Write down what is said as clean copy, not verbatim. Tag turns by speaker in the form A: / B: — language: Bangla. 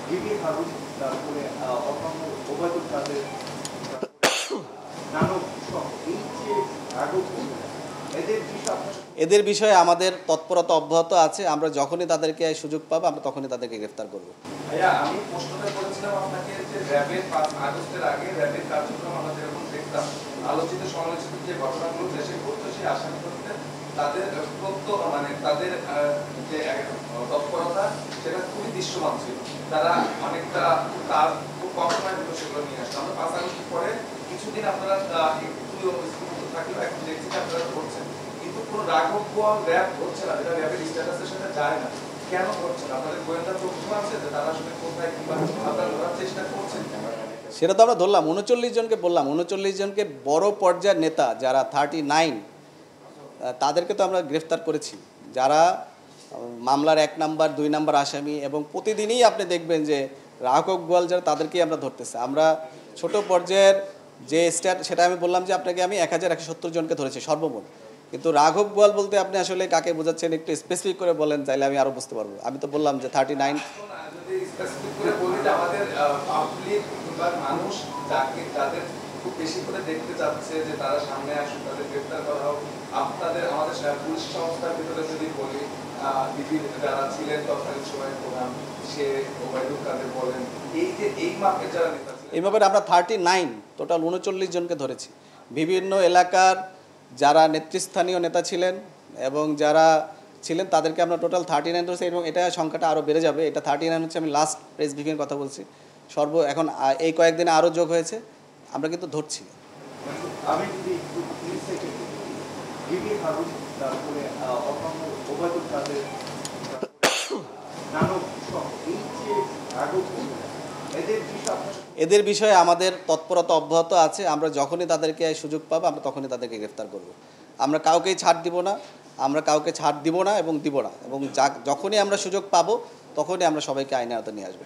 A: জিবি হারুন, তারপরে অন্যান্য ওবায়দুল কাদের, নানক সহ এই যে আটক
B: এদের বিষয়ে আমাদের তৎপরতা অব্যাহত আছে। আমরা যখনই তাদেরকে সুযোগ পাবো আমরা তখনই তাদেরকে গ্রেফতার করব।
C: ভাইয়া, আমি প্রশ্নটা করেছিলাম আপনাকে যে র্যাবের 5 আগস্টের আগে র্যাবের কার্যক্রম আমরা যেরকম দেখতাম, আলোচিত সমালোচিত যে ঘটনাগুলো দেশে ঘটতো সেই আসামি করতে তাদের মানে তাদের যে তৎপরতা সেটা খুবই দৃশ্যমান ছিল। তারা অনেকটা তার খুব কম সময়ের ভিতরে সেগুলো নিয়ে আসতো। আমরা 5 আগস্টের পরে কিছুদিন আপনারা একটু থাকলেও এখন দেখছি যে আপনারা করছেন, কিন্তু কোনো রাঘব বোয়াল র্যাব হচ্ছে না, যেটা র্যাবের স্ট্যাটাসের সাথে যায় না। কেন হচ্ছে না? আপনাদের গোয়েন্দা তথ্য আছে যে তারা আসলে কোথায় কিংবা আপনারা ধরার চেষ্টা করছেন?
B: সেটা তো আমরা ধরলাম 39 জনকে বললাম, 39 জনকে বড় পর্যায়ের নেতা যারা 39 তাদেরকে তো আমরা গ্রেফতার করেছি, যারা মামলার 1 নাম্বার 2 নাম্বার আসামি, এবং প্রতিদিনই আপনি দেখবেন যে রাঘব বোয়াল যারা তাদেরকেই আমরা ধরতেছি। আমরা ছোট পর্যায়ের যে স্ট্যাট সেটা আমি বললাম যে আপনাকে আমি 1170 জনকে ধরেছি সর্বমোট, কিন্তু রাঘব বোয়াল বলতে আপনি আসলে কাকে বোঝাচ্ছেন একটু স্পেসিফিক করে বলেন, তাইলে আমি আরও বুঝতে পারবো। আমি তো বললাম যে 39।
C: যদি স্পেসিফিক করে বলি যে আমাদের পাবলিক কিংবা মানুষ যাদের খুব বেশি করে দেখতে চাচ্ছে যে তারা সামনে আসুক, তাদের গ্রেফতার করা হোক, আপনাদের আমাদের পুলিশ সংস্থার ভিতরে যদি বলি যারা ছিলেন তৎকালীন সময়ের প্রধান, সে ওবায়দুল কাদের বলেন, এই যে এই মাপের যারা নেতা ছিলেন,
B: এই ব্যাপারে আমরা 39 টোটাল 39 জনকে ধরেছি। বিভিন্ন এলাকার যারা নেতৃস্থানীয় নেতা ছিলেন এবং যারা ছিলেন তাদেরকে আমরা টোটাল 39 ধরেছি, এবং এটা সংখ্যাটা আরও বেড়ে যাবে। এটা 39 হচ্ছে, আমি লাস্ট প্রেস ব্রিফিংয়ের কথা বলছি। এখন এই কয়েকদিনে আরও যোগ হয়েছে, আমরা কিন্তু ধরছি।
A: আমি যদি একটু প্লিজ থেকে জিবি হারুন, তারপরে অন্যান্য ওবায়দুল কাদের, নানক সহ এই যে আটক
B: এদের বিষয়ে আমাদের তৎপরতা অব্যাহত আছে। আমরা যখনই তাদেরকে সুযোগ পাবো আমরা তখনই তাদেরকে গ্রেফতার করব। আমরা কাউকেই ছাড় দিব না, এবং দিব না, এবং যখনই আমরা সুযোগ পাবো তখনই আমরা সবাইকে আইনের আওতায় নিয়ে আসবো।